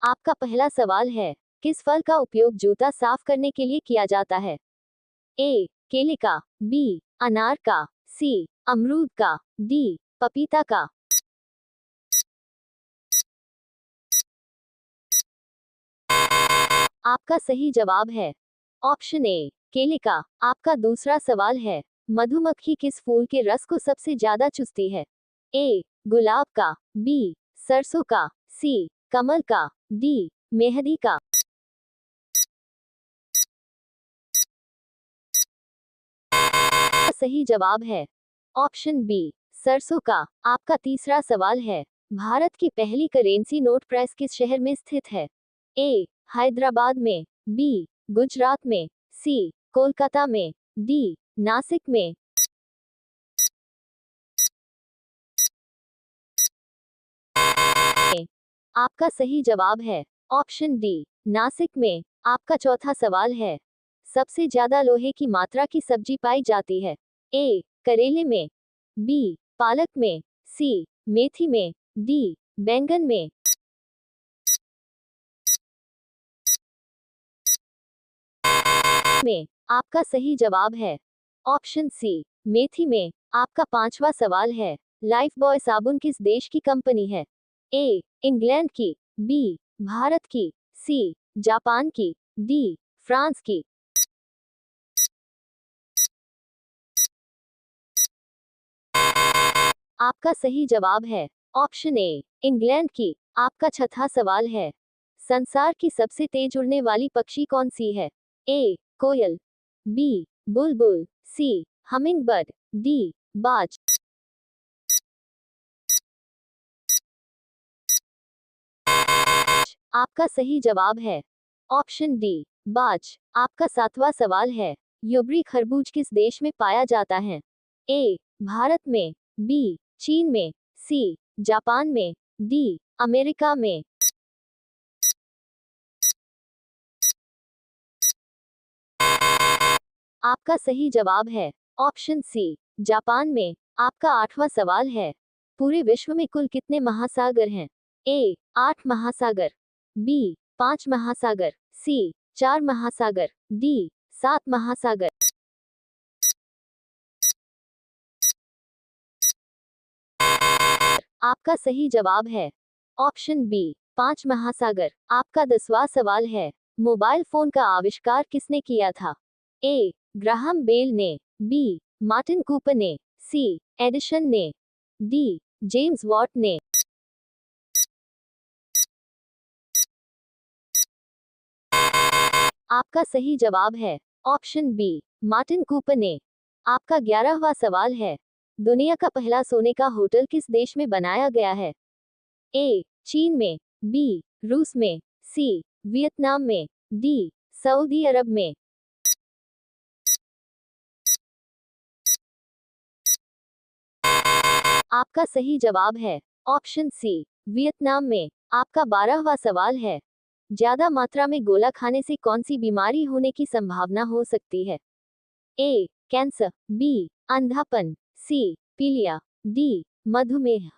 आपका पहला सवाल है, किस फल का उपयोग जूता साफ करने के लिए किया जाता है? ए. केले का, बी. अनार का, सी. अमरूद का, डी. पपीता का। आपका सही जवाब है ऑप्शन ए, केले का। आपका दूसरा सवाल है, मधुमक्खी किस फूल के रस को सबसे ज्यादा चूसती है? ए. गुलाब का, बी. सरसों का, सी. कमल का, डी. मेहंदी का। सही जवाब है ऑप्शन बी, सरसों का। आपका तीसरा सवाल है, भारत की पहली करेंसी नोट प्रेस किस शहर में स्थित है? ए. हैदराबाद में, बी. गुजरात में, सी. कोलकाता में, डी. नासिक में। आपका सही जवाब है ऑप्शन डी, नासिक में। आपका चौथा सवाल है, सबसे ज्यादा लोहे की मात्रा की सब्जी पाई जाती है? ए. करेले में, बी. पालक में, सी. मेथी में, डी. बैंगन में। आपका सही जवाब है ऑप्शन सी, मेथी में। आपका पांचवा सवाल है, लाइफ बॉय साबुन किस देश की कंपनी है? ए. इंग्लैंड की, बी. भारत की, सी. जापान की, डी. फ्रांस की। आपका सही जवाब है ऑप्शन ए, इंग्लैंड की। आपका छठा सवाल है, संसार की सबसे तेज उड़ने वाली पक्षी कौन सी है? ए. कोयल, बी. बुलबुल, सी. Hummingbird, D. बाज। आपका सही जवाब है ऑप्शन डी, बाज। आपका सातवां सवाल है, युबरी खरबूज किस देश में पाया जाता है? ए. भारत में, बी. चीन में, सी. जापान में, डी. अमेरिका में। आपका सही जवाब है ऑप्शन सी, जापान में। आपका आठवां सवाल है, पूरे विश्व में कुल कितने महासागर हैं? ए. 8 महासागर, बी. 5 महासागर, सी. 4 महासागर, डी. 7 महासागर। आपका सही जवाब है ऑप्शन बी, 5 महासागर। आपका 10वां सवाल है, मोबाइल फोन का आविष्कार किसने किया था? ए. ग्राहम बेल ने, बी. मार्टिन कूपर ने, सी. एडिशन ने, डी. जेम्स वॉट ने। आपका सही जवाब है ऑप्शन बी, मार्टिन कूपर ने। आपका 11वां सवाल है, दुनिया का पहला सोने का होटल किस देश में बनाया गया है? ए. चीन में, बी. रूस में, सी. वियतनाम में, डी. सऊदी अरब में। आपका सही जवाब है ऑप्शन सी, वियतनाम में। आपका 12वां सवाल है, ज्यादा मात्रा में गोला खाने से कौन सी बीमारी होने की संभावना हो सकती है? ए. कैंसर, बी. अंधापन, सी. पीलिया, डी. मधुमेह।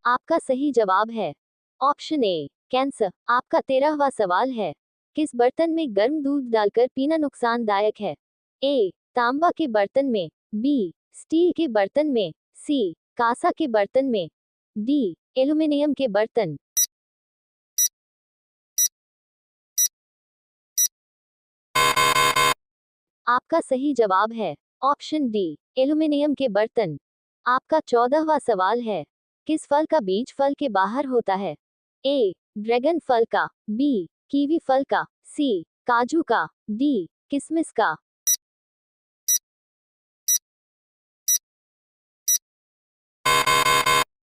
आपका सही जवाब है ऑप्शन ए, कैंसर। आपका 13वां सवाल है, किस बर्तन में गर्म दूध डालकर पीना नुकसानदायक है? ए. तांबा के बर्तन में, बी. स्टील के बर्तन में, सी. कांसा के बर्तन में, डी. एल्युमिनियम के बर्तन। आपका सही जवाब है ऑप्शन डी, एल्युमिनियम के बर्तन। आपका 14वां सवाल है, किस फल का बीज फल के बाहर होता है? ए. ड्रैगन फल का, बी. कीवी फल का, सी. काजू का, डी. किशमिश का।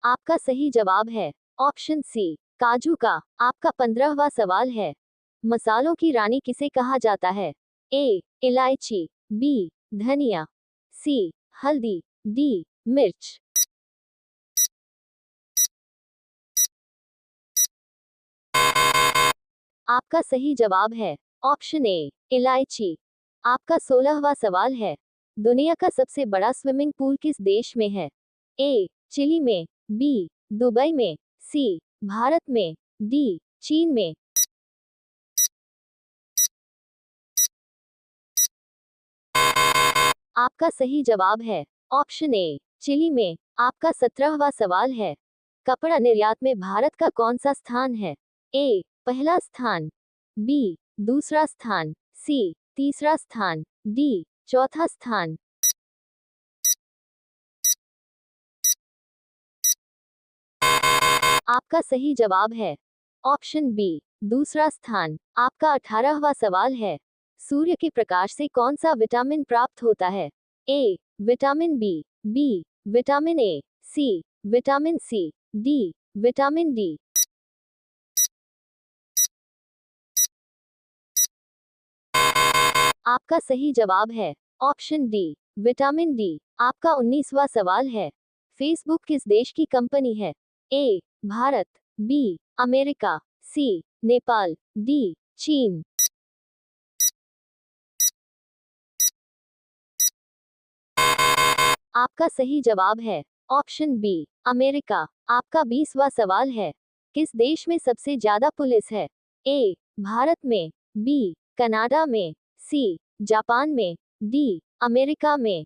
आपका सही जवाब है ऑप्शन सी, काजू का। आपका 15वां सवाल है, मसालों की रानी किसे कहा जाता है? ए. इलायची, बी. धनिया, सी. हल्दी, डी. मिर्च। आपका सही जवाब है ऑप्शन ए, इलायची। आपका 16वां सवाल है, दुनिया का सबसे बड़ा स्विमिंग पूल किस देश में है? ए चिली में, बी दुबई में, सी भारत में, डी चीन में। आपका सही जवाब है ऑप्शन ए चिली में। आपका 17वां सवाल है, कपड़ा निर्यात में भारत का कौन सा स्थान है? ए पहला स्थान, बी दूसरा स्थान, सी तीसरा स्थान, डी चौथा स्थान। आपका सही जवाब है ऑप्शन बी दूसरा स्थान। आपका 18वां सवाल है, सूर्य के प्रकाश से कौन सा विटामिन प्राप्त होता है? A vitamin B vitamin A, C vitamin C, D vitamin D. आपका सही जवाब है ऑप्शन डी विटामिन डी। आपका 19वां सवाल है, फेसबुक किस देश की कंपनी है? ए भारत, बी अमेरिका, सी नेपाल, डी चीन। आपका सही जवाब है ऑप्शन बी अमेरिका। आपका 20वां सवाल है, किस देश में सबसे ज्यादा पुलिस है? ए भारत में, बी कनाडा में, सी जापान में, डी अमेरिका में।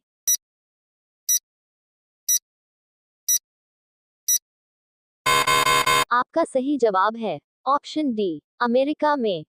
आपका सही जवाब है ऑप्शन डी अमेरिका में।